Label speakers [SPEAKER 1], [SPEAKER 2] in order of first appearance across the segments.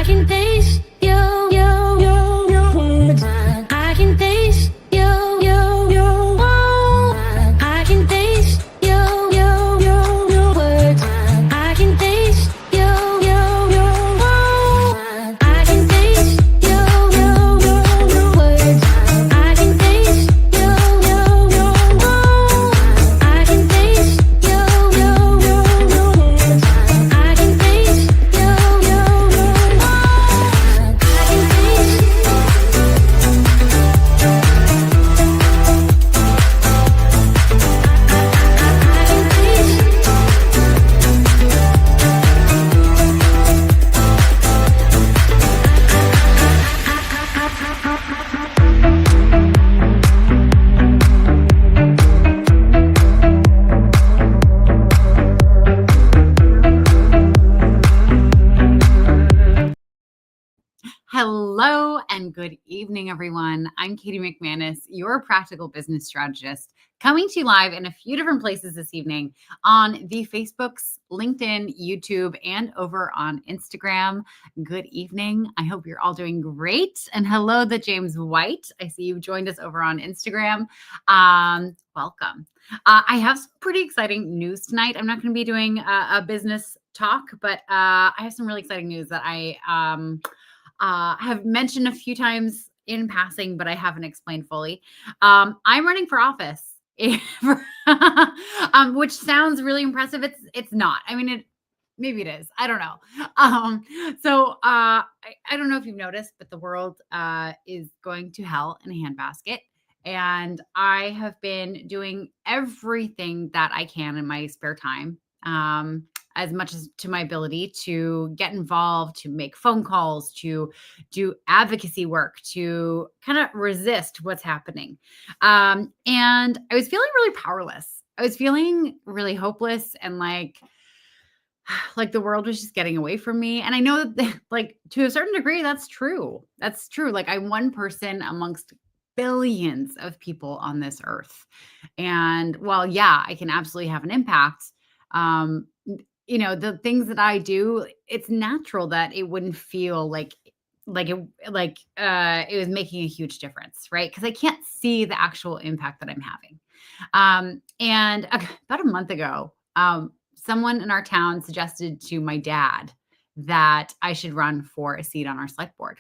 [SPEAKER 1] I can taste your words. I can taste your I can taste your words. I can taste your I can taste your words. I can taste your I can taste your words. I can taste
[SPEAKER 2] Hello and good evening, everyone. I'm Katie McManus, your practical business strategist, coming to you live in a few different places this evening on the Facebooks, LinkedIn, YouTube, and over on Instagram. Good evening. I hope you're all doing great. And hello to James White. I see you've joined us over on Instagram. Welcome. I have some pretty exciting news tonight. I'm not going to be doing a business talk, but I have some really exciting news that I have mentioned a few times in passing, but I haven't explained fully. I'm running for office, which sounds really impressive. It's not. I mean, maybe it is. I don't know. I don't know if you've noticed, but the world is going to hell in a handbasket. And I have been doing everything that I can in my spare time. As much as to my ability to get involved, to make phone calls, to do advocacy work, to kind of resist what's happening. And I was feeling really powerless. I was feeling really hopeless and like the world was just getting away from me. And I know that like to a certain degree, that's true. That's true. Like I'm one person amongst billions of people on this earth. And while, yeah, I can absolutely have an impact, the things that I do, it's natural that it wouldn't feel like it was making a huge difference, right? Because I can't see the actual impact that I'm having. And about a month ago, someone in our town suggested to my dad that I should run for a seat on our select board.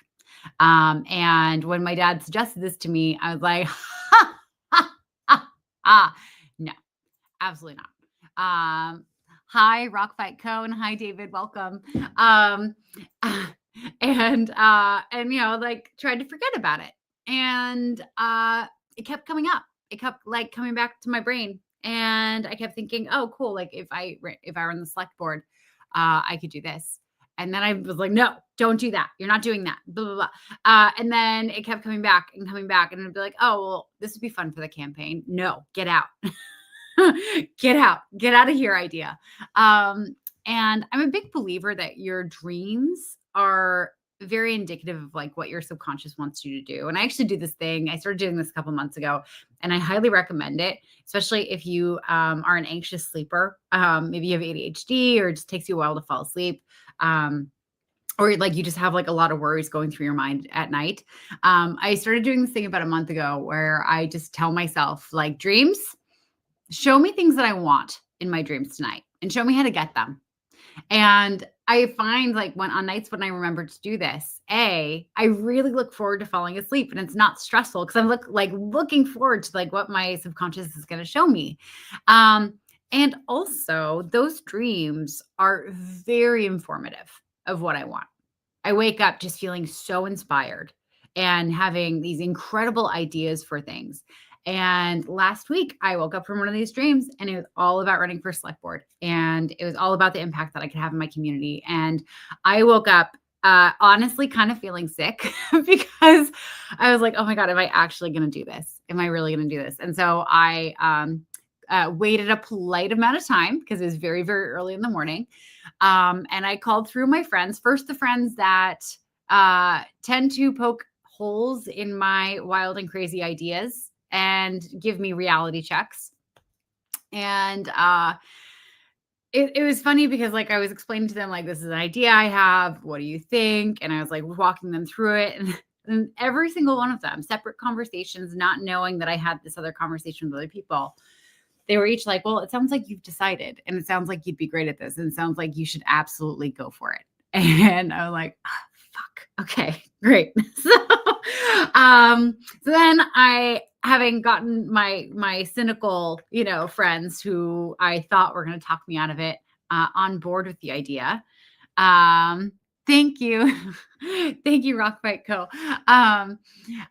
[SPEAKER 2] And when my dad suggested this to me, I was like, no, absolutely not. Hi, Rock Fight Co. And hi, David. Welcome. And tried to forget about it. And it kept coming up. It kept like coming back to my brain. And I kept thinking, oh, cool. Like if I run the select board, I could do this. And then I was like, no, don't do that. You're not doing that. Blah, blah, blah. And then it kept coming back. And I'd be like, oh, well, this would be fun for the campaign. No, get out. Get out of here idea. And I'm a big believer that your dreams are very indicative of like what your subconscious wants you to do. And I actually do this thing. I started doing this a couple months ago and I highly recommend it, especially if you are an anxious sleeper. Maybe you have ADHD or it just takes you a while to fall asleep. Or like you just have like a lot of worries going through your mind at night. I started doing this thing about a month ago where I just tell myself like dreams, show me things that I want in my dreams tonight and show me how to get them. And I find like on nights when I remember to do this, I really look forward to falling asleep and it's not stressful because I'm looking forward to like what my subconscious is going to show me. And also those dreams are very informative of what I want. I wake up just feeling so inspired and having these incredible ideas for things. And last week I woke up from one of these dreams and it was all about running for select board. And it was all about the impact that I could have in my community. And I woke up honestly kind of feeling sick because I was like, oh my God, am I actually going to do this? Am I really going to do this? And so I waited a polite amount of time because it was very, very early in the morning. And I called through my friends, first the friends that tend to poke holes in my wild and crazy ideas and give me reality checks. And it was funny because like I was explaining to them like this is an idea I have. What do you think? And I was like walking them through it, and every single one of them, separate conversations, not knowing that I had this other conversation with other people. They were each like, "Well, it sounds like you've decided, and it sounds like you'd be great at this, and it sounds like you should absolutely go for it." And I was like, "Ah, fuck. Okay, great." So then I, having gotten my cynical, friends who I thought were going to talk me out of it, on board with the idea. Um, Thank you, thank you, Rock Fight Co. Um,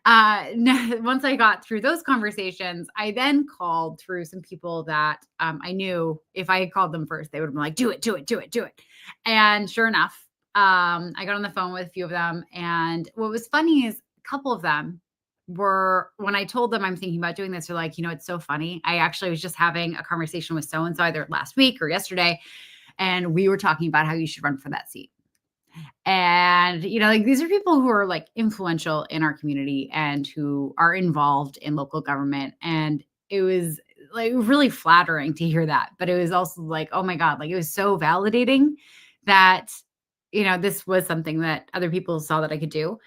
[SPEAKER 2] Once I got through those conversations, I then called through some people that I knew if I had called them first, they would have been like, do it, do it, do it, do it. And sure enough, I got on the phone with a few of them. And what was funny is a couple of them were, when I told them I'm thinking about doing this, they're like, it's so funny. I actually was just having a conversation with so and so either last week or yesterday. And we were talking about how you should run for that seat. And, like these are people who are like influential in our community and who are involved in local government. And it was like really flattering to hear that. But it was also like, oh my God, like it was so validating that, this was something that other people saw that I could do.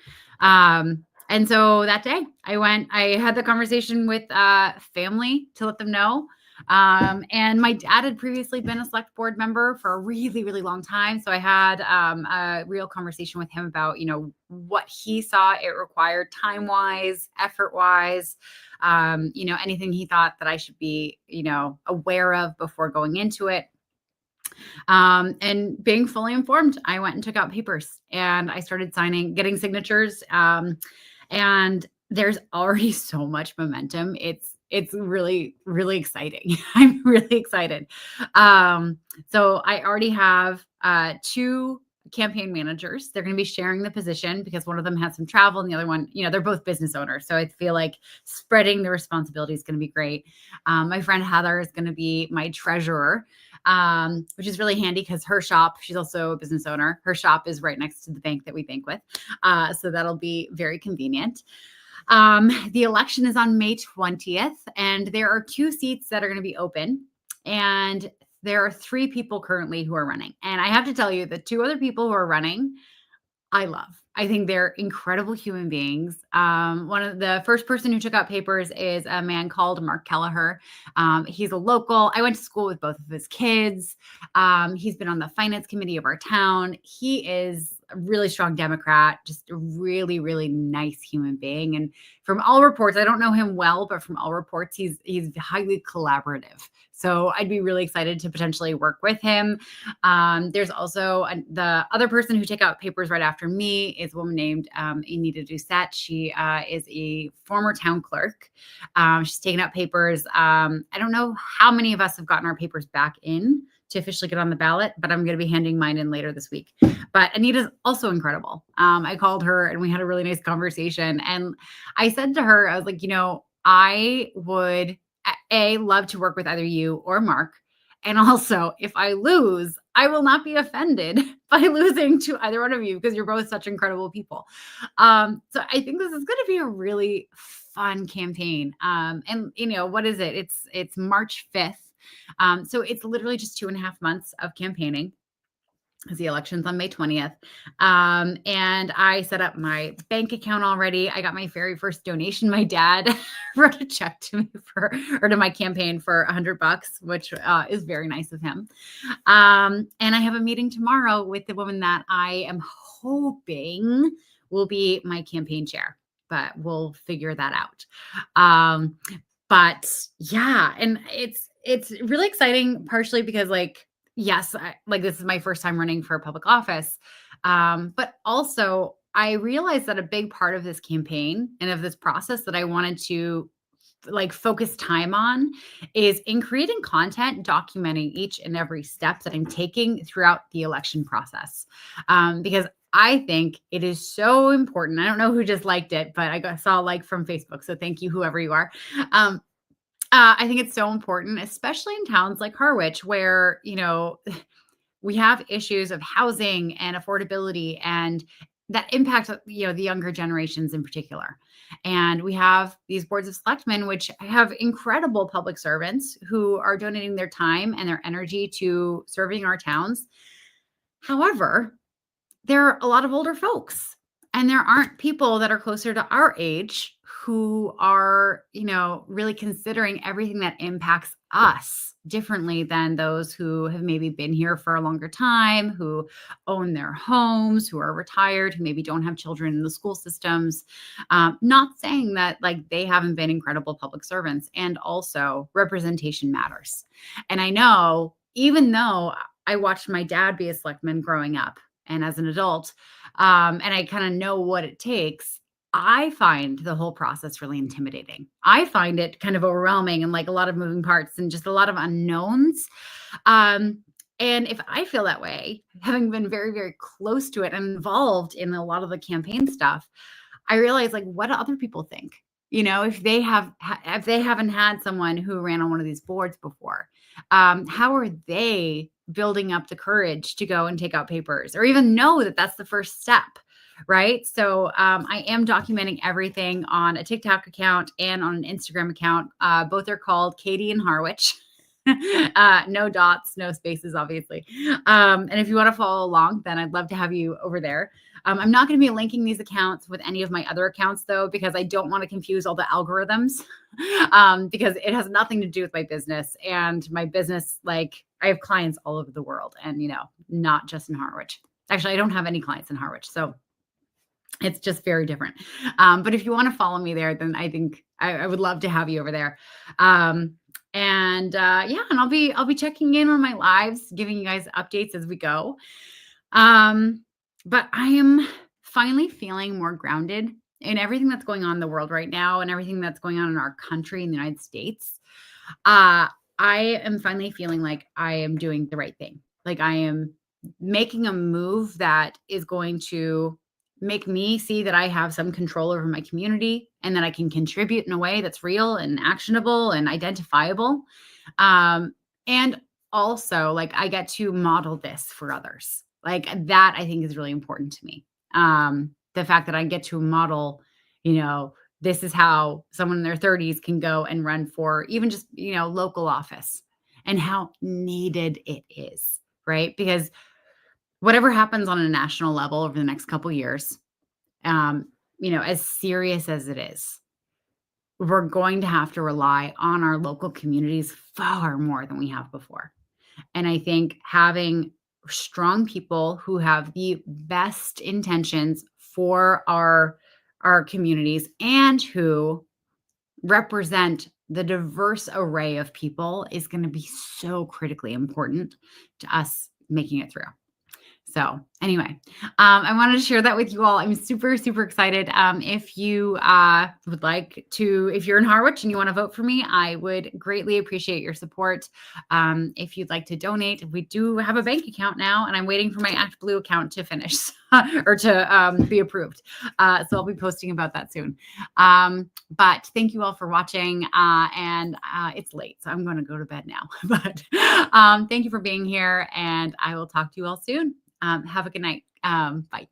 [SPEAKER 2] And so that day I had the conversation with family to let them know. And my dad had previously been a select board member for a really, really long time. So I had a real conversation with him about, what he saw it required time wise, effort wise, anything he thought that I should be, aware of before going into it. And being fully informed, I went and took out papers and I started getting signatures. And there's already so much momentum. It's really, really exciting. I'm really excited. So I already have 2 campaign managers. They're going to be sharing the position because one of them has some travel and the other one, they're both business owners. So I feel like spreading the responsibility is going to be great. My friend Heather is going to be my treasurer, which is really handy because her shop, she's also a business owner. Her shop is right next to the bank that we bank with. So that'll be very convenient. The election is on May 20th, and there are 2 seats that are going to be open. And there are 3 people currently who are running. And I have to tell you, the 2 other people who are running, I love. I think they're incredible human beings. One of the first person who took out papers is a man called Mark Kelleher. He's a local. I went to school with both of his kids. He's been on the finance committee of our town. He is a really strong Democrat, just a really, really nice human being. And from all reports, I don't know him well, but from all reports, he's highly collaborative. So I'd be really excited to potentially work with him. There's also the other person who took out papers right after me is a woman named Anita Doucette. She is a former town clerk. She's taken out papers. I don't know how many of us have gotten our papers back in to officially get on the ballot, but I'm going to be handing mine in later this week. But Anita's also incredible. I called her and we had a really nice conversation. And I said to her, I was like, I would love to work with either you or Mark. And also, if I lose, I will not be offended by losing to either one of you because you're both such incredible people. So I think this is going to be a really fun campaign. And what is it? It's March 5th. So it's literally just 2.5 months of campaigning, because the election's on May 20th. And I set up my bank account already. I got my very first donation. My dad wrote a check to me to my campaign for $100, which is very nice of him. And I have a meeting tomorrow with the woman that I am hoping will be my campaign chair, but we'll figure that out. But yeah, and it's really exciting, partially because yes, this is my first time running for a public office. But also I realized that a big part of this campaign and of this process that I wanted to focus time on is in creating content, documenting each and every step that I'm taking throughout the election process. Because I think it is so important. I don't know who just liked it, but I saw a like from Facebook. So thank you, whoever you are. I think it's so important, especially in towns like Harwich, where, we have issues of housing and affordability, and that impact, the younger generations in particular. And we have these boards of selectmen, which have incredible public servants who are donating their time and their energy to serving our towns. However, there are a lot of older folks, and there aren't people that are closer to our age who are, really considering everything that impacts us differently than those who have maybe been here for a longer time, who own their homes, who are retired, who maybe don't have children in the school systems. Not saying that like they haven't been incredible public servants, and also representation matters. And I know, even though I watched my dad be a selectman growing up and as an adult, and I kind of know what it takes, I find the whole process really intimidating. I find it kind of overwhelming and like a lot of moving parts and just a lot of unknowns. Um, and if I feel that way, having been very, very close to it and involved in a lot of the campaign stuff, I realize like, what do other people think? If if they haven't had someone who ran on one of these boards before, how are they building up the courage to go and take out papers or even know that that's the first step? Right. So I am documenting everything on a TikTok account and on an Instagram account. Both are called Katie and Harwich. No dots, no spaces, obviously. And if you want to follow along, then I'd love to have you over there. I'm not going to be linking these accounts with any of my other accounts, though, because I don't want to confuse all the algorithms, because it has nothing to do with my business. And my business, like, I have clients all over the world and, not just in Harwich. Actually, I don't have any clients in Harwich. So it's just very different. But if you want to follow me there, then I think I would love to have you over there. And I'll be checking in on my lives, giving you guys updates as we go. But I am finally feeling more grounded in everything that's going on in the world right now and everything that's going on in our country in the United States. I am finally feeling like I am doing the right thing. Like I am making a move that is going to make me see that I have some control over my community and that I can contribute in a way that's real and actionable and identifiable. And also, like, I get to model this for others. Like that, I think is really important to me. The fact that I get to model, this is how someone in their 30s can go and run for even just, local office and how needed it is, right? Because whatever happens on a national level over the next couple years, as serious as it is, we're going to have to rely on our local communities far more than we have before. And I think having strong people who have the best intentions for our communities and who represent the diverse array of people is going to be so critically important to us making it through. So anyway, I wanted to share that with you all. I'm super, super excited. If you would like to, if you're in Harwich and you want to vote for me, I would greatly appreciate your support. If you'd like to donate, we do have a bank account now, and I'm waiting for my ActBlue account to finish or to be approved. So I'll be posting about that soon. But thank you all for watching. And it's late, so I'm going to go to bed now. But thank you for being here, and I will talk to you all soon. Have a good night. Bye.